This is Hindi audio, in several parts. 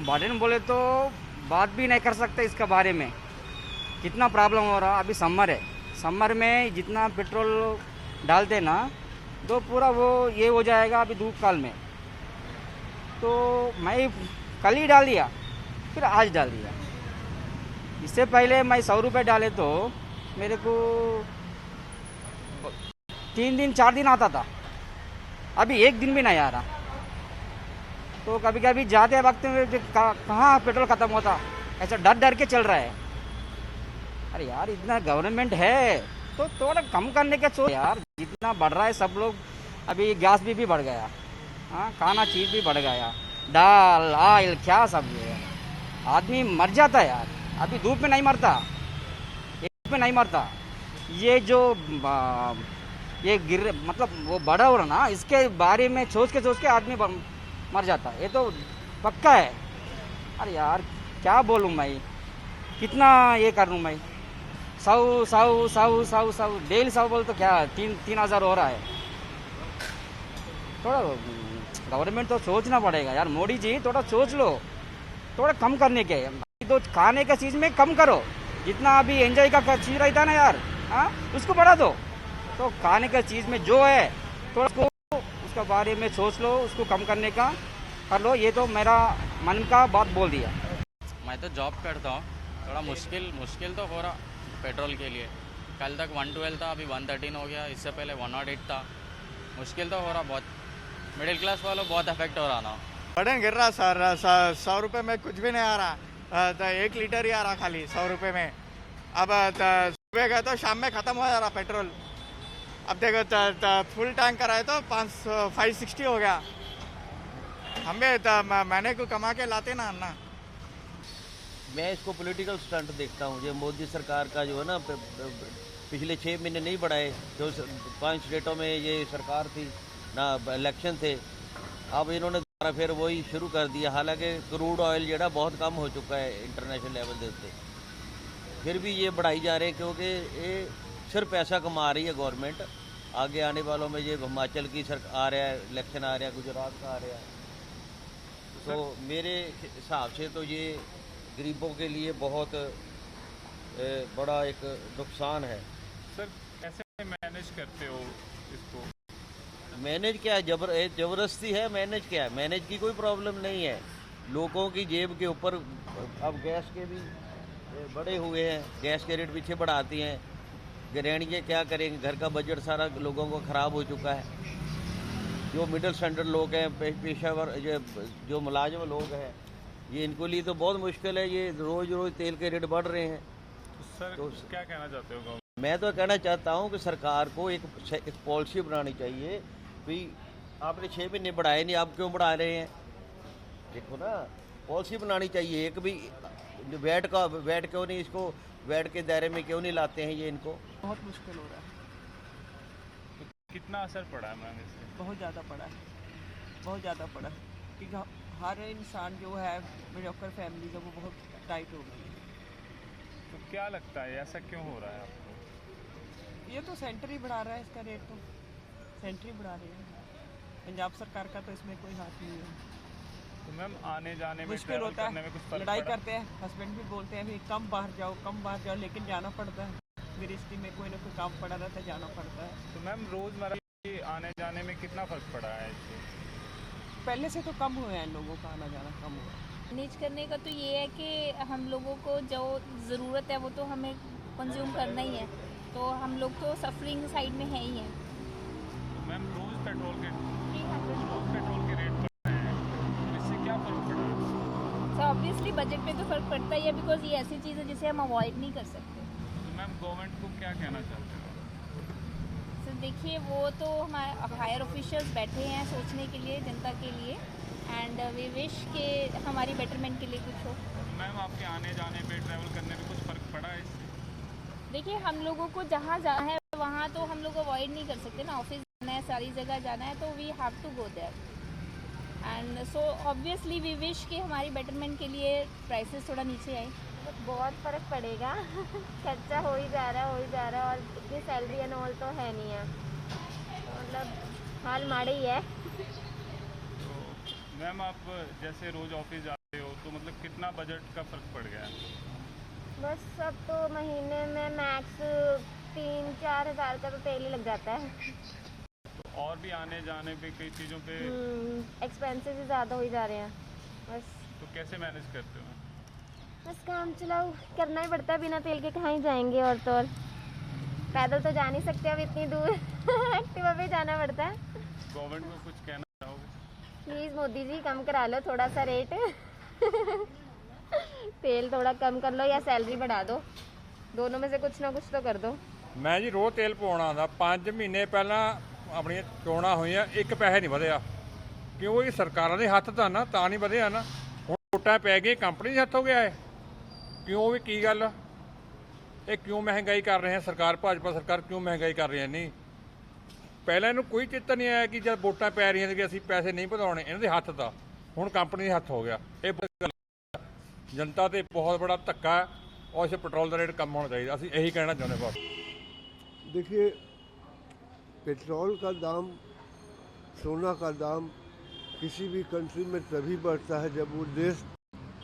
बर्डन बोले तो बात भी नहीं कर सकते इसके बारे में। कितना प्रॉब्लम हो रहा, अभी समर है, समर में जितना पेट्रोल डालते ना तो पूरा वो ये हो जाएगा अभी धूप काल में। तो मैं कल ही डाल दिया, फिर आज डाल दिया। इससे पहले मैं 100 रुपये डाले तो मेरे को 3 दिन 4 दिन आता था, अभी 1 दिन भी नहीं आ रहा। तो कभी कभी जाते वक्त में कहाँ पेट्रोल ख़त्म होता, ऐसा डर डर के चल रहा है। अरे यार इतना गवर्नमेंट है तो थोड़ा कम करने के सोच यार, जितना बढ़ रहा है सब लोग। अभी गैस भी बढ़ गया, हाँ खाना चीज़ भी बढ़ गया, दाल ऑयल क्या सब है। आदमी मर जाता है यार, अभी धूप में नहीं मरता, धूप में नहीं मरता। ये जो ये गिर मतलब वो बड़ा हो रहा ना, इसके बारे में सोच के आदमी मर जाता है, ये तो पक्का है। अरे यार क्या बोलूँ मैं, कितना ये करूँ मैं। 100 डेली 100 बोल तो क्या 3,000 हो रहा है। थोड़ा गवर्नमेंट तो सोचना पड़ेगा यार, मोदी जी थोड़ा सोच लो, थोड़ा कम करने के। तो खाने का चीज़ में कम करो, जितना अभी एंजॉय का चीज़ रहता है ना यार, हाँ उसको बढ़ा दो। तो खाने का चीज़ में जो है थोड़ा उसका बारे में सोच लो, उसको कम करने का कर लो। ये तो मेरा मन का बात बोल दिया। मैं तो जॉब करता हूँ, थोड़ा मुश्किल तो हो रहा पेट्रोल के लिए। कल तक 112 था, अभी 113 हो गया, इससे पहले 108 था। मुश्किल तो हो रहा बहुत, मिडिल क्लास वालों बहुत अफेक्ट हो रहा ना। बर्डन गिर रहा सर, 100 रुपये में कुछ भी नहीं आ रहा। तो 1 लीटर ही आ रहा खाली 100 रुपये में। अब सुबह गए तो शाम में ख़त्म हो जा रहा पेट्रोल। अब देखो फुल टैंक कराए तो 560 हो गया। हम भी महीने को कमा के लाते ना अन्ना। मैं इसको पॉलिटिकल स्टंट देखता हूँ। ये मोदी सरकार का जो है ना, पिछले 6 महीने नहीं बढ़ाए, जो 5 स्टेटों में ये सरकार थी ना, इलेक्शन थे, अब इन्होंने दोबारा फिर वही शुरू कर दिया। हालांकि क्रूड ऑयल जो है बहुत कम हो चुका है इंटरनेशनल लेवल से, फिर भी ये बढ़ाई जा रहे हैं क्योंकि ये सिर्फ पैसा कमा रही है गवर्नमेंट। आगे आने वालों में ये हिमाचल की सरकार आ रहा है, इलेक्शन आ रहा है, गुजरात का आ रहा है, तो मेरे हिसाब से तो ये गरीबों के लिए बहुत बड़ा एक नुकसान है। सर कैसे मैनेज करते हो इसको? मैनेज क्या है, ज़बरदस्ती है। मैनेज क्या है, मैनेज की कोई प्रॉब्लम नहीं है। लोगों की जेब के ऊपर अब गैस के भी बढ़े हुए हैं, गैस के रेट पीछे बढ़ाती हैं। गृहिणियाँ क्या करेंगे, घर का बजट सारा लोगों को ख़राब हो चुका है। जो मिडिल स्टैंडर्ड लोग हैं, पेशावर जो मुलाजिम लोग हैं, ये इनको लिए तो बहुत मुश्किल है। ये रोज़ तेल के रेट बढ़ रहे हैं। सर तो क्या कहना चाहते हो? मैं तो कहना चाहता हूँ कि सरकार को एक पॉलिसी बनानी चाहिए। भाई आपने 6 महीने बढ़ाए नहीं, आप क्यों बढ़ा रहे हैं? देखो ना, पॉलिसी बनानी चाहिए एक भी। वैट क्यों नहीं, इसको वैट के दायरे में क्यों नहीं लाते हैं ये इनको? बहुत मुश्किल हो रहा है। तो कितना असर पड़ा है मैम इससे? बहुत ज़्यादा पड़ा है, बहुत ज़्यादा पड़ा है, क्योंकि हर इंसान जो है मीडियोकर फैमिली का, वो बहुत टाइट हो गई है। तो क्या लगता है ऐसा क्यों हो रहा है आपको? ये तो सेंटर ही बढ़ा रहा है, इसका रेट तो सेंटर ही बढ़ा रही है। पंजाब सरकार का तो इसमें कोई हाथ नहीं है। तो मैम आने जाने में, मुश्किल होता करने में कुछ है, फर्क लड़ाई पड़ा? करते हैं, हस्बैंड भी बोलते हैं भी कम बाहर जाओ, लेकिन जाना पड़ता है। गृहस्थी में कोई ना कोई काम पड़ा रहता है, जाना पड़ता है। तो मैम रोज़मर्रा के आने जाने में कितना फर्क पड़ा है इससे? पहले से तो कम हुए हैं, लोगों का आना जाना कम हुआ है। मैनेज करने का तो ये है कि हम लोगों को जो ज़रूरत है वो तो हमें कंज्यूम करना ही है, तो हम लोग तो सफरिंग साइड में है ही हैं। तो मैम रोज़ पेट्रोल के रेट बढ़ रहे हैं, तो इससे क्या फ़र्क पड़ा है? तो ऑब्वियसली बजट पे तो फ़र्क पड़ता ही है, बिकॉज ये ऐसी चीज़ है जिसे हम अवॉइड नहीं कर सकते। तो मैम गवर्नमेंट को क्या कहना चाहते हो? सर देखिए, वो तो हमारे हायर ऑफिशियल्स बैठे हैं सोचने के लिए, जनता के लिए, एंड वी विश के हमारी बेटरमेंट के लिए कुछ हो। तो मैम आपके आने जाने पे, ट्रैवल करने में कुछ फ़र्क पड़ा है इससे? देखिए, हम लोगों को जहाँ जाना है वहाँ तो हम लोग अवॉइड नहीं कर सकते ना। ऑफिस जाना है, सारी जगह जाना है, तो we have to go there, and so obviously we wish कि हमारी बेटरमेंट के लिए प्राइसेस थोड़ा नीचे आए। बहुत फ़र्क पड़ेगा। खर्चा हो ही जा रहा है, और इतनी सैलरी एंड ऑल तो है नहीं है, तो मतलब हाल माड़े ही है। तो मैम आप जैसे रोज़ ऑफिस हो तो मतलब कितना बजट का फर्क पड़ गया है? बस अब तो महीने में मैक्स 3-4 हज़ार का तो तेल ही लग जाता है। तो और भी आने जाने पे कई चीज़ों पे एक्सपेंसेस ही ज़्यादा हो ही जा रहे हैं। बस तो कैसे मैनेज करते हो? बस काम चलाओ करना ही पड़ता है, बिना तेल के कहाँ ही जाएंगे। और तो और पैदल तो जा नहीं सकते अब इतनी दूर एक्टिवा पे जाना पड़ता है। गवर्नमेंट को कुछ कहना चाहोगे? प्लीज़ मोदी जी कम करा लो थोड़ा सा रेट तेल थोड़ा कम कर लो या सैलरी बढ़ा दो, दोनों में से कुछ ना कुछ तो कर दो। ਮੈਂ ਜੀ ਰੋਜ਼ ਤੇਲ ਪਵਾਉਣਾ ਆਉਂਦਾ 5 ਮਹੀਨੇ ਪਹਿਲਾਂ ਆਪਣੀਆਂ ਚੋਣਾਂ ਹੋਈਆਂ 1 ਪੈਸੇ ਨਹੀਂ ਵਧਿਆ ਕਿਉਂ ਇਹ ਸਰਕਾਰਾਂ ਦੇ ਹੱਥ ਤਾਂ ਨਾ ਤਾਂ ਨਹੀਂ ਵਧਿਆ ਨਾ ਹੁਣ ਵੋਟਾਂ ਪੈ ਗਈਆਂ ਕੰਪਨੀ ਦੇ ਹੱਥ ਹੋ ਗਿਆ ਹੈ ਕਿਉਂ ਵੀ ਕੀ ਗੱਲ ਇਹ ਕਿਉਂ ਮਹਿੰਗਾਈ ਕਰ ਰਹੇ ਹੈ ਸਰਕਾਰ ਭਾਜਪਾ ਸਰਕਾਰ ਕਿਉਂ ਮਹਿੰਗਾਈ ਕਰ ਰਹੀ ਹੈ ਨਹੀਂ ਪਹਿਲਾਂ ਇਹਨੂੰ ਕੋਈ ਚਿੱਤ ਨਹੀਂ ਆਇਆ ਕਿ ਜਦ ਵੋਟਾਂ ਪੈ ਰਹੀਆਂ ਸੀ ਕਿ ਅਸੀਂ ਪੈਸੇ ਨਹੀਂ ਵਧਾਉਣੇ ਇਹਨਾਂ ਦੇ ਹੱਥ ਦਾ ਹੁਣ ਕੰਪਨੀ ਦੇ ਹੱਥ ਹੋ ਗਿਆ ਇਹ जनता ਤੇ बहुत बड़ा धक्का है और इसे पेट्रोल का रेट कम होना चाहिए ਅਸੀਂ यही कहना चाहते बस। देखिए पेट्रोल का दाम, सोना का दाम किसी भी कंट्री में तभी बढ़ता है जब वो देश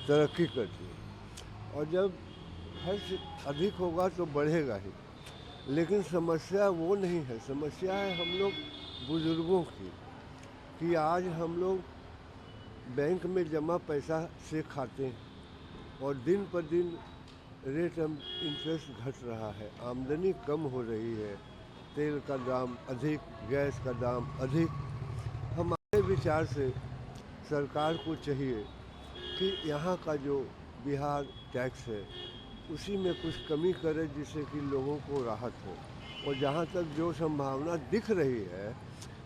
तरक्की करती है और जब खर्च अधिक होगा तो बढ़ेगा ही। लेकिन समस्या वो नहीं है, समस्या है हम लोग बुजुर्गों की कि आज हम लोग बैंक में जमा पैसा से खाते हैं और दिन पर दिन रेट इंटरेस्ट घट रहा है, आमदनी कम हो रही है, तेल का दाम अधिक, गैस का दाम अधिक। हमारे विचार से सरकार को चाहिए कि यहाँ का जो बिहार टैक्स है उसी में कुछ कमी करे जिससे कि लोगों को राहत हो। और जहाँ तक जो संभावना दिख रही है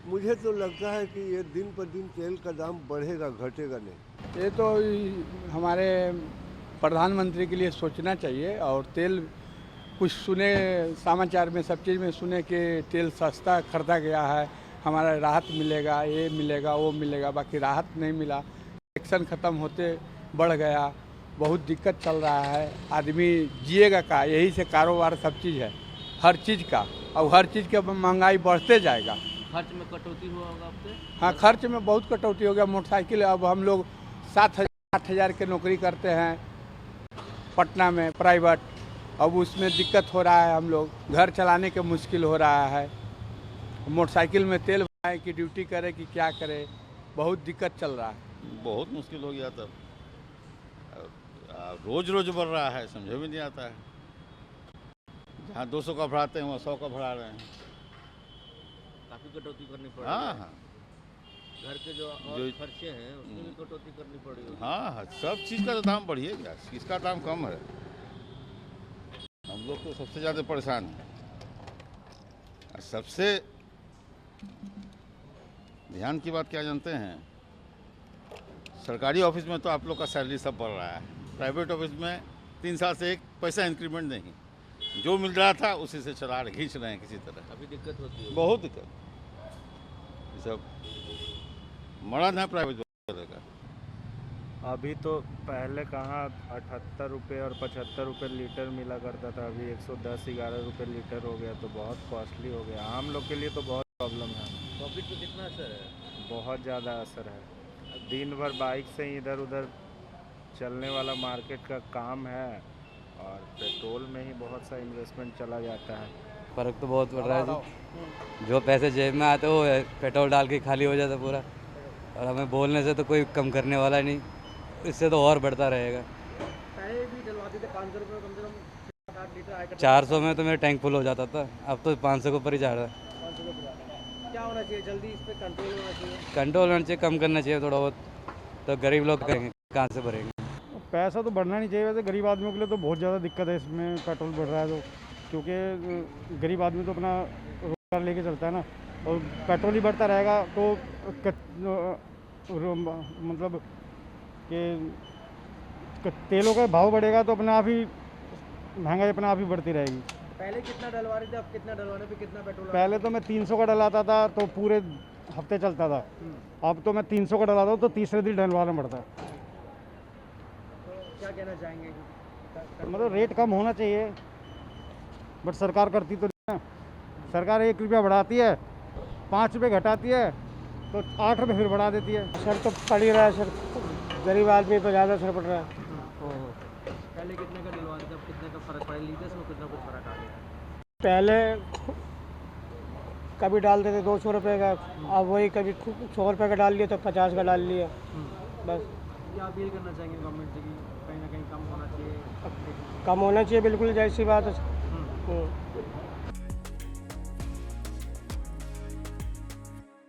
मुझे तो लगता है कि ये दिन पर दिन तेल का दाम बढ़ेगा, घटेगा नहीं। ये तो हमारे प्रधानमंत्री के लिए सोचना चाहिए और तेल कुछ सुने समाचार में सब चीज़ में सुने कि तेल सस्ता खरीदा गया है, हमारा राहत मिलेगा, ये मिलेगा वो मिलेगा, बाकी राहत नहीं मिला। इलेक्शन ख़त्म होते बढ़ गया, बहुत दिक्कत चल रहा है, आदमी जिएगा का, यही से कारोबार सब चीज़ है, हर चीज़ का, और हर चीज़ का महंगाई बढ़ते जाएगा। खर्च में कटौती हुआ होगा आपसे? हाँ, खर्च में बहुत कटौती हो गया। मोटरसाइकिल अब हम लोग 7,000-8,000 की नौकरी करते हैं पटना में प्राइवेट, अब उसमें दिक्कत हो रहा है, हम लोग घर चलाने के मुश्किल हो रहा है। मोटरसाइकिल में तेल भराए कि ड्यूटी करे कि क्या करे, बहुत दिक्कत चल रहा है। बहुत मुश्किल हो गया तब, रोज रोज बढ़ रहा है, समझ में नहीं आता है। जहाँ 200 का बढ़ाते हैं वहाँ 100 का बढ़ा रहे हैं। काफ़ी कटौती करनी पड़ी। हाँ हाँ, घर के जो और खर्चे हैं उसमें भी कटौती करनी पड़ी होगी। हाँ हाँ, सब चीज़ का तो दाम बढ़िए गया, किसका दाम कम है। हम लोग तो सबसे ज़्यादा परेशान हैं। सबसे ध्यान की बात क्या जानते हैं, सरकारी ऑफिस में तो आप लोग का सैलरी सब बढ़ रहा है, प्राइवेट ऑफिस में 3 साल से 1 पैसा इंक्रीमेंट नहीं, जो मिल रहा था उसी से चला रहे, खींच रहे हैं किसी तरह। अभी दिक्कत होती है, बहुत दिक्कत। ये सब मरण है प्राइवेट का। अभी तो पहले कहाँ 78 रुपये और 75 रुपये लीटर मिला करता था, अभी 110-11 रुपये लीटर हो गया, तो बहुत कॉस्टली हो गया। आम लोग के लिए तो बहुत प्रॉब्लम है। प्रॉफिट पे कितना असर है? बहुत ज़्यादा असर है। दिन भर बाइक से इधर उधर चलने वाला मार्केट का काम है और पेट्रोल में ही बहुत सा इन्वेस्टमेंट चला जाता है। फ़र्क तो बहुत पड़ रहा है जी, जो पैसे जेब में आते वो पेट्रोल डाल के खाली हो जाता पूरा, और हमें बोलने से तो कोई कम करने वाला नहीं, इससे तो और बढ़ता रहेगा। पहले भी डलवाते थे 500 रुपये कम से कम 8 लीटर आया, 400 में तो मेरा टैंक फुल हो जाता था, अब तो 500 के ऊपर ही जा रहा है। 500 रुपये क्या होना चाहिए, जल्दी इस पर कंट्रोल होना चाहिए। कंट्रोल होना चाहिए, कम करना चाहिए थोड़ा बहुत, तो गरीब लोग करेंगे कहाँ से भरेंगे। पैसा तो बढ़ना नहीं चाहिए, वैसे गरीब आदमियों के लिए तो बहुत ज़्यादा दिक्कत है इसमें, पेट्रोल बढ़ रहा है तो, क्योंकि गरीब आदमी तो अपना रोजगार लेके चलता है ना, और पेट्रोल ही बढ़ता रहेगा तो मतलब कि तेलों का भाव बढ़ेगा तो अपने आप ही महंगाई अपने आप ही बढ़ती रहेगी। पहले कितना डलवा रहे थे, अब कितना डलवाने पे कितना पेट्रोल? पहले तो मैं 300 का डलाता था तो पूरे हफ्ते चलता था, अब तो मैं 300 का डलाता हूँ तो तीसरे दिन डलवाना पड़ता है। तो क्या कहना चाहेंगे? मतलब रेट कम होना चाहिए, बट सरकार करती तो नहीं है। सरकार 1 रुपया बढ़ाती है, 5 रुपये घटाती है, तो 8 रुपये फिर बढ़ा देती है। सर तो पड़ ही रहा है सर, गरीब आदमी पर ज़्यादा असर पड़ रहा है। पहले कितने का डलवाते थे, अब कितने का फ़र्क पड़ा, लीटर्स में कितना कुछ फ़र्क आ गया? पहले कभी डालते थे 200 रुपये का, अब वही कभी 100 रुपये का डाल लिया तो 50 का डाल लिया बस। क्या अपील करना चाहेंगे गवर्नमेंट से कि कहीं ना कहीं कम होना चाहिए? कम होना चाहिए बिल्कुल, जैसी बात है।